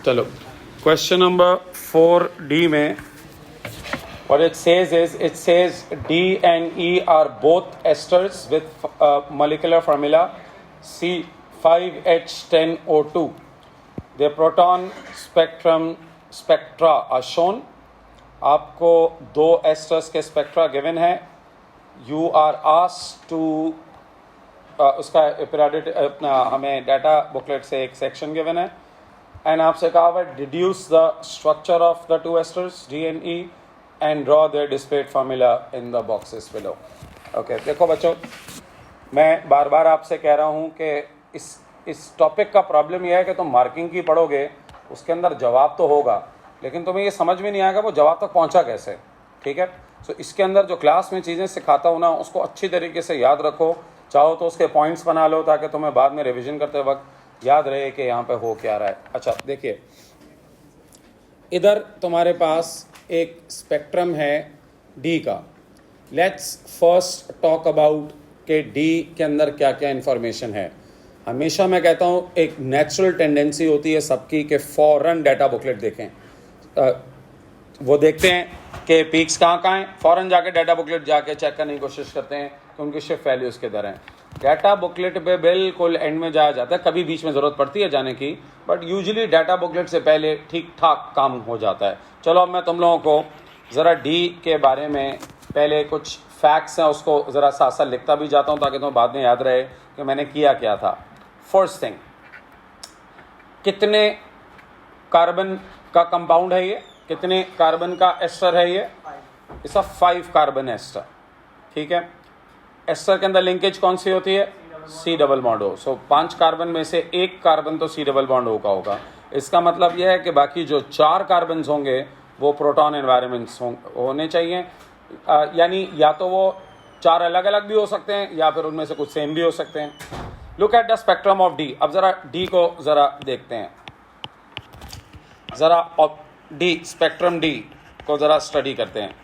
चलो question number 4D में what it says is it says D and E are both esters with molecular formula C5H10O2. Their proton spectra are shown. आपको दो asters के spectra given है. You are asked to उसका periodic अपना हमें data booklet से एक section given है एंड आपसे कहा हुआ deduce the structure of the two asters D and E and draw the displayed formula in the boxes below. Okay, देखो बच्चों, मैं बार बार आपसे कह रहा हूँ कि इस टॉपिक का प्रॉब्लम यह है कि तुम मार्किंग की पढ़ोगे, उसके अंदर जवाब तो होगा लेकिन तुम्हें ये समझ में नहीं आएगा वो जवाब तक पहुंचा कैसे. ठीक है, सो इसके अंदर जो क्लास में चीज़ें सिखाता हूँ ना उसको अच्छी तरीके से याद रखो. चाहो तो उसके पॉइंट्स बना लो ताकि तुम्हें बाद में रिवीजन करते वक्त याद रहे कि यहाँ पे हो क्या रहा है. अच्छा देखिए, इधर तुम्हारे पास एक स्पेक्ट्रम है डी का. लेट्स फर्स्ट टॉक अबाउट कि डी के अंदर क्या क्या इन्फॉर्मेशन है. हमेशा मैं कहता हूँ एक नेचुरल टेंडेंसी होती है सबकी कि फ़ौरन डाटा बुकलेट देखें. वो देखते हैं कि पीक्स कहाँ हैं, फ़ौरन जाके डाटा बुकलेट जाके चेक करने की कोशिश करते हैं कि उनकी शिफ्ट वैल्यूज़ किधर हैं. डाटा बुकलेट पे बिल्कुल एंड में जाया जाता है, कभी बीच में ज़रूरत पड़ती है जाने की, बट यूजुअली डाटा बुकलेट से पहले ठीक ठाक काम हो जाता है. चलो अब मैं तुम लोगों को ज़रा डी के बारे में पहले कुछ फैक्ट्स हैं उसको ज़रा साथ साथ लिखता भी जाता हूँ ताकि तुम्हें बाद में याद रहे कि मैंने किया क्या था. फर्स्ट थिंग, कितने कार्बन का कंपाउंड है ये, कितने कार्बन का एस्टर है ये, इसका 5 कार्बन एस्टर. ठीक है, एस्टर के अंदर लिंकेज कौन सी होती है, सी डबल बॉन्ड हो. सो 5 कार्बन में से एक कार्बन तो सी डबल बॉन्ड का होगा. इसका मतलब यह है कि बाकी जो 4 कार्बन होंगे वो प्रोटॉन एनवायरनमेंट्स होने चाहिए. यानी या तो वो 4 अलग अलग भी हो सकते हैं या फिर उनमें से कुछ सेम भी हो सकते हैं. Look at the spectrum of D. अब ज़रा डी को ज़रा देखते हैं, ज़रा डी स्पेक्ट्रम डी को ज़रा स्टडी करते हैं.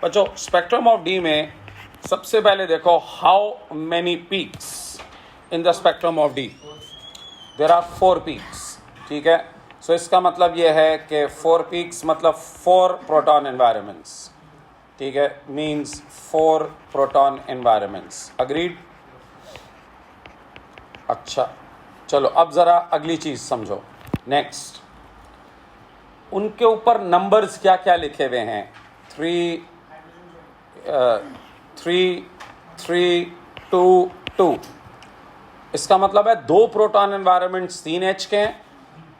बच्चों, स्पेक्ट्रम ऑफ डी में सबसे पहले देखो how many peaks in the spectrum of D. There are 4 peaks. ठीक है, सो इसका मतलब ये है कि 4 पीक्स मतलब 4 प्रोटॉन एनवायरनमेंट्स. ठीक है, मीन्स 4 प्रोटॉन एनवायरनमेंट्स. अग्रीड. अच्छा चलो अब ज़रा अगली चीज़ समझो. नेक्स्ट, उनके ऊपर नंबर्स क्या क्या लिखे हुए हैं. 3 3 2 2. इसका मतलब है 2 प्रोटॉन एनवायरनमेंट्स 3H के हैं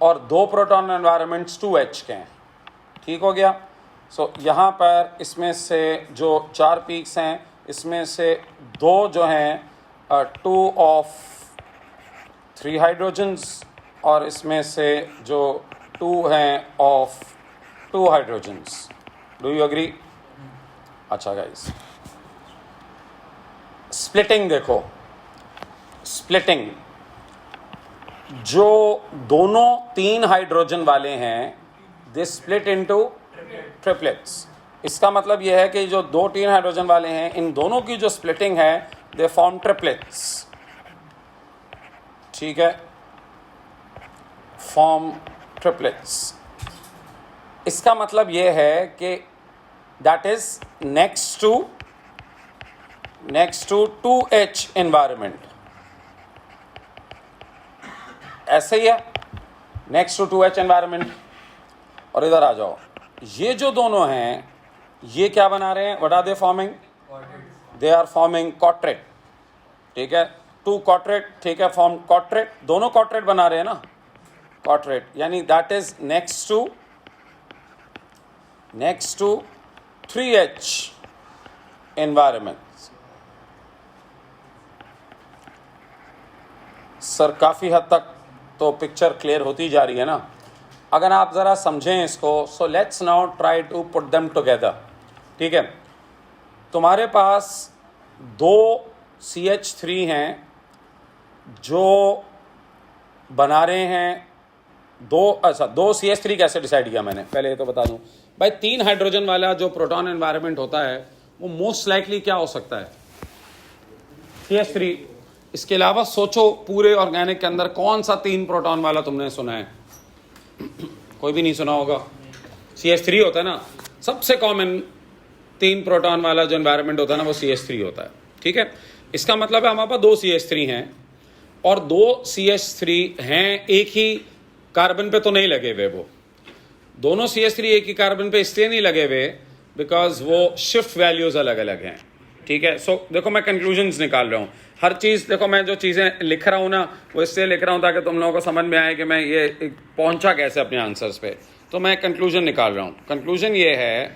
और 2 प्रोटॉन एनवायरनमेंट्स 2H के हैं. ठीक हो गया. सो यहाँ पर इसमें से जो 4 पीक्स हैं इसमें से 2 जो हैं 2 ऑफ 3 हाइड्रोजन्स और इसमें से जो 2 हैं of 2 hydrogens. Do you agree. अच्छा गाइस, स्प्लिटिंग देखो. स्प्लिटिंग, जो दोनों 3 हाइड्रोजन वाले हैं दे स्प्लिट इनटू ट्रिपलेट्स. इसका मतलब यह है कि जो 2-3 हाइड्रोजन वाले हैं इन दोनों की जो स्प्लिटिंग है दे फॉर्म ट्रिपलेट्स. ठीक है, फॉर्म ट्रिपलेट्स. इसका मतलब यह है कि that is next to 2H environment. ऐसे ही है, नेक्स्ट टू 2H एनवायरनमेंट. और इधर आ जाओ, ये जो दोनों हैं ये क्या बना रहे हैं, what are they forming, they are forming quartet. ठीक है, 2 क्वार्टेट. ठीक है, फॉर्म क्वार्टेट, दोनों क्वार्टेट बना रहे हैं ना, क्वार्टेट. यानी that is next to 3H environment. Sir काफ़ी हद तक तो पिक्चर क्लियर होती जा रही है ना. अगर आप ज़रा समझें इसको, so let's now try to put them together. ठीक है, तुम्हारे पास 2 CH3 हैं जो बना रहे हैं 2 CH3 कैसे डिसाइड किया मैंने, पहले ये तो बता दूं भाई. 3 हाइड्रोजन वाला जो प्रोटॉन एनवायरनमेंट होता है वो मोस्ट लाइकली क्या हो सकता है, CH3. इसके अलावा सोचो पूरे ऑर्गेनिक के अंदर कौन सा 3 प्रोटॉन वाला तुमने सुना है? कोई भी नहीं सुना होगा। CH3 होता है ना सबसे कॉमन 3 प्रोटॉन वाला जो एनवायरनमेंट होता है ना, वो CH3 होता है। ठीक है, इसका मतलब है हमारे पास 2 CH3 हैं और 2 CH3 हैं एक ही कार्बन पे तो नहीं लगे हुए। वो दोनों CH3 एक ही कार्बन पे इसलिए नहीं लगे हुए बिकॉज वो शिफ्ट वैल्यूज अलग अलग हैं। ठीक है, सो देखो मैं कंक्लूजन्स निकाल रहा हूँ। हर चीज़ देखो, मैं जो चीज़ें लिख रहा हूँ ना, वो इसलिए लिख रहा हूँ ताकि तुम लोगों को समझ में आए कि मैं ये पहुंचा कैसे अपने आंसर्स पे। तो मैं कंक्लूजन निकाल रहा हूँ। कंक्लूजन ये है,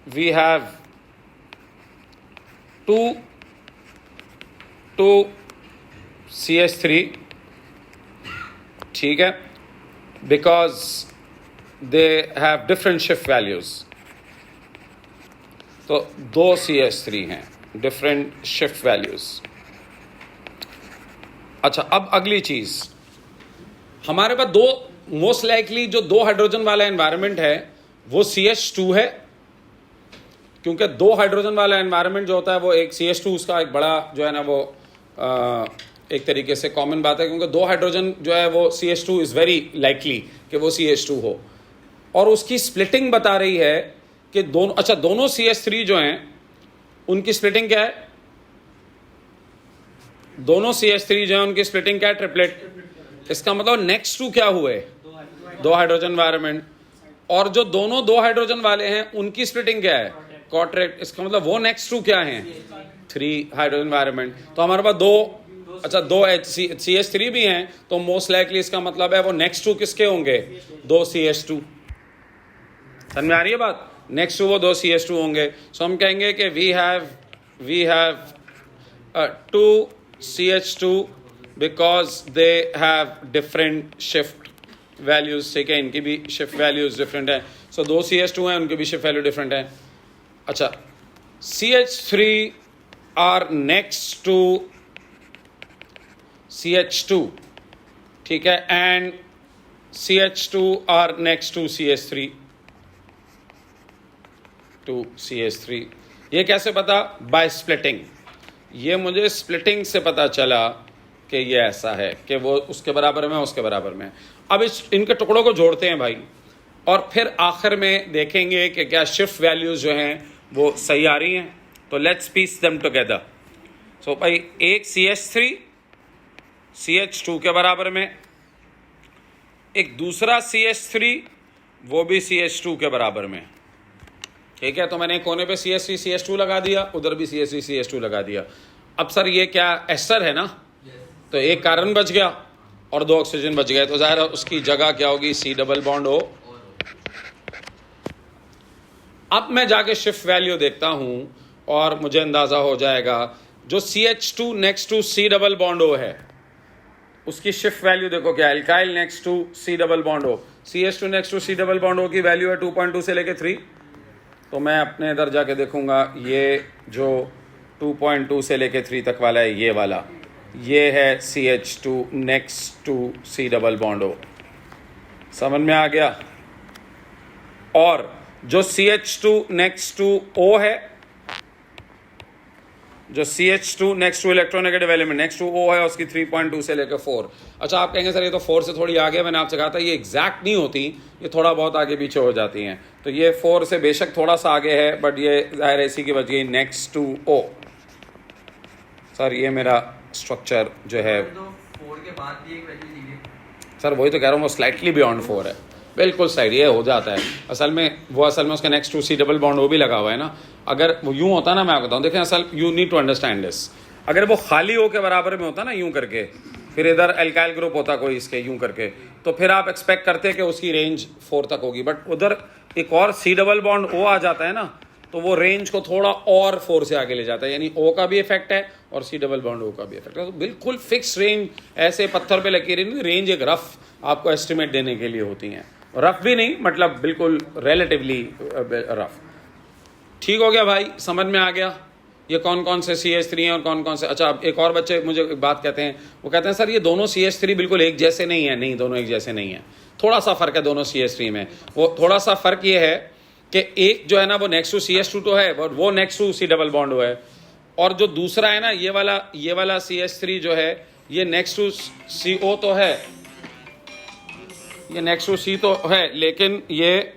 वी हैव टू CH3, ठीक है, because they have different shift values. तो 2 CH3 हैं, डिफरेंट शिफ्ट वैल्यूज। अच्छा, अब अगली चीज, हमारे पास 2 मोस्ट लाइकली जो 2 हाइड्रोजन वाला एनवायरनमेंट है वो CH2 है, क्योंकि 2 हाइड्रोजन वाला एनवायरनमेंट जो होता है वो एक CH2 उसका एक बड़ा जो है ना वो एक तरीके से कॉमन बात है, क्योंकि 2 हाइड्रोजन जो है वो CH2 इज़ वेरी लाइकली कि वो CH2 हो। और उसकी स्प्लिटिंग बता रही है कि दोनों, अच्छा दोनों CH3 जो हैं उनकी स्प्लिटिंग क्या है? दोनों CH3 जो है उनकी स्प्लिटिंग क्या है? ट्रिपलेट। इसका मतलब नेक्स्ट टू क्या हुए? 2 हाइड्रोजन एनवायरनमेंट। और जो दोनों 2 हाइड्रोजन वाले हैं उनकी स्प्लिटिंग क्या है? क्वाड्रेट। इसका मतलब वो नेक्स्ट टू क्या है? 3 हाइड्रोजन एनवायरनमेंट। तो हमारे पास 2 CH3 भी हैं, तो मोस्ट लाइकली इसका मतलब है वो नेक्स्ट टू किसके होंगे? 2 CH2। समझ में आ रही है बात? नेक्स्ट टू वो 2 CH2 होंगे। सो हम कहेंगे कि we have 2 CH2 because they have different shift values. ठीक है, इनकी भी शिफ्ट वैल्यूज डिफरेंट है। सो 2 CH2 हैं, उनकी भी शिफ्ट वैल्यू डिफरेंट है। अच्छा, CH3 are next to CH2, ठीक है, and CH2 are next to CH3, 2 CH3। ये कैसे पता? By splitting. ये मुझे स्प्लिटिंग से पता चला कि ये ऐसा है कि वो उसके बराबर में, उसके बराबर में। अब इनके टुकड़ों को जोड़ते हैं भाई, और फिर आखिर में देखेंगे कि क्या शिफ्ट वैल्यूज जो हैं वो सही आ रही हैं। तो लेट्स पीस देम टुगेदर। सो भाई, एक CH3 CH2 के बराबर में, एक दूसरा CH3 वो भी CH2 के बराबर में। ठीक है, तो मैंने एक कोने पे CH3 CH2 लगा दिया, उधर भी CH3 CH2 लगा दिया। अब सर ये क्या एस्टर है ना? तो एक कार्बन बच गया और 2 ऑक्सीजन बच गए, तो जाहिर है उसकी जगह क्या होगी? C डबल बॉन्ड हो। अब मैं जाके शिफ्ट वैल्यू देखता हूं और मुझे अंदाजा हो जाएगा जो CH2 next to C double bond हो है उसकी शिफ्ट वैल्यू देखो क्या है। Alkyl next to C double bond हो, CH2 next to C double bond हो की वैल्यू है 2.2 से लेके 3। तो मैं अपने इधर जाके देखूंगा, ये जो 2.2 से लेके 3 तक वाला है, ये वाला, ये है CH2 next to C double bond हो। समझ में आ गया? और जो CH2 नेक्स्ट टू O है, जो CH2 next to electronegative element next to O है, उसकी 3.2 से लेकर 4। अच्छा, आप कहेंगे सर ये तो 4 से थोड़ी आगे, मैंने आपसे कहा था ये एग्जैक्ट नहीं होती, ये थोड़ा बहुत आगे पीछे हो जाती हैं। तो ये 4 से बेशक थोड़ा सा आगे है, बट ये जाहिर है इसी की बच गई नेक्स्ट टू O। सर ये मेरा स्ट्रक्चर जो है, तो 4 के बाद भी एक वैल्यू दी है। सर वही तो कह रहा हूँ, वो स्लाइटली बियॉन्ड 4 है, बिल्कुल साइड ये हो जाता है। असल में उसका next to C double bond वो भी लगा हुआ है ना। अगर वो यूं होता ना, मैं आपको बताऊं, देखें असल you need to understand this, अगर वो खाली हो के बराबर में होता ना यूं करके, फिर इधर एल्काइल ग्रुप होता कोई इसके यूं करके, तो फिर आप एक्सपेक्ट करते कि उसकी रेंज 4 तक होगी। बट उधर एक और C डबल बॉन्ड O आ जाता है ना, तो वो रेंज को थोड़ा और 4 से आगे ले जाता है, यानी O का भी इफेक्ट है और C डबल बॉन्ड O का भी इफेक्ट है। तो बिल्कुल फिक्स रेंज ऐसे पत्थर पे लगी नहीं, रेंज एक रफ आपको एस्टिमेट देने के लिए होती हैं। रफ भी नहीं, मतलब बिल्कुल रिलेटिवली रफ। ठीक हो गया भाई, समझ में आ गया ये कौन कौन से CH3 हैं और कौन कौन से। अच्छा, अब एक और बच्चे मुझे एक बात कहते हैं, वो कहते हैं सर ये दोनों CH3 बिल्कुल एक जैसे नहीं है। नहीं, दोनों एक जैसे नहीं है, थोड़ा सा फर्क है दोनों CH3 में। वो थोड़ा सा फर्क ये है कि एक जो है ना वो नेक्स्ट टू CH2 तो है, वो next to C double bond है, और जो दूसरा है ना ये वाला CH3 जो है ये नेक्स्ट टू CO तो है, ये नेक्स्ट टू C तो है, लेकिन ये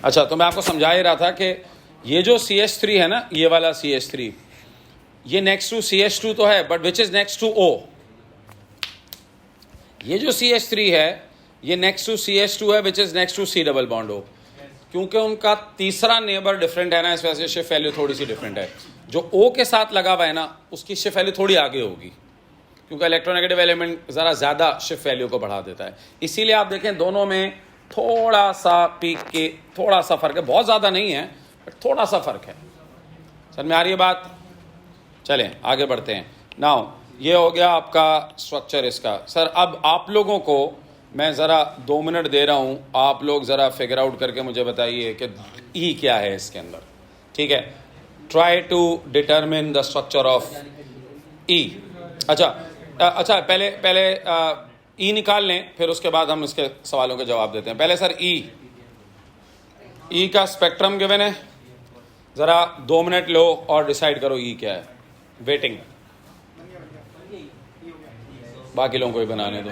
अच्छा, तो मैं आपको समझा ही रहा था कि ये जो CH3 है ना, ये वाला CH3 ये नेक्स्ट टू CH2 तो है, but which is next to O। ये जो CH3 है ये नेक्स्ट टू CH2 है, which is next to C double bond O। क्योंकि उनका तीसरा नेबर डिफरेंट है ना, इस वजह से शिफ्ट वैल्यू थोड़ी सी डिफरेंट है। जो O के साथ लगा हुआ है ना उसकी शिफ्ट वैल्यू थोड़ी आगे होगी, क्योंकि इलेक्ट्रोनेगेटिव एलिमेंट ज़रा ज़्यादा शिफ्ट वैल्यू को बढ़ा देता है। इसीलिए आप देखें दोनों में थोड़ा सा पीक के थोड़ा सा फर्क है, बहुत ज़्यादा नहीं है बट थोड़ा सा फर्क है। समझ में आ रही है बात? चलें आगे बढ़ते हैं। नाउ ये हो गया आपका स्ट्रक्चर इसका। सर अब आप लोगों को मैं ज़रा 2 मिनट दे रहा हूँ, आप लोग ज़रा फिगर आउट करके मुझे बताइए कि ई क्या है इसके अंदर, ठीक है? Try to determine the structure of E. अच्छा पहले ई निकाल लें, फिर उसके बाद हम इसके सवालों के जवाब देते हैं। पहले सर ई का स्पेक्ट्रम गिवन है, ज़रा 2 मिनट लो और डिसाइड करो ई क्या है। वेटिंग, बाकी लोगों को भी बनाने दो।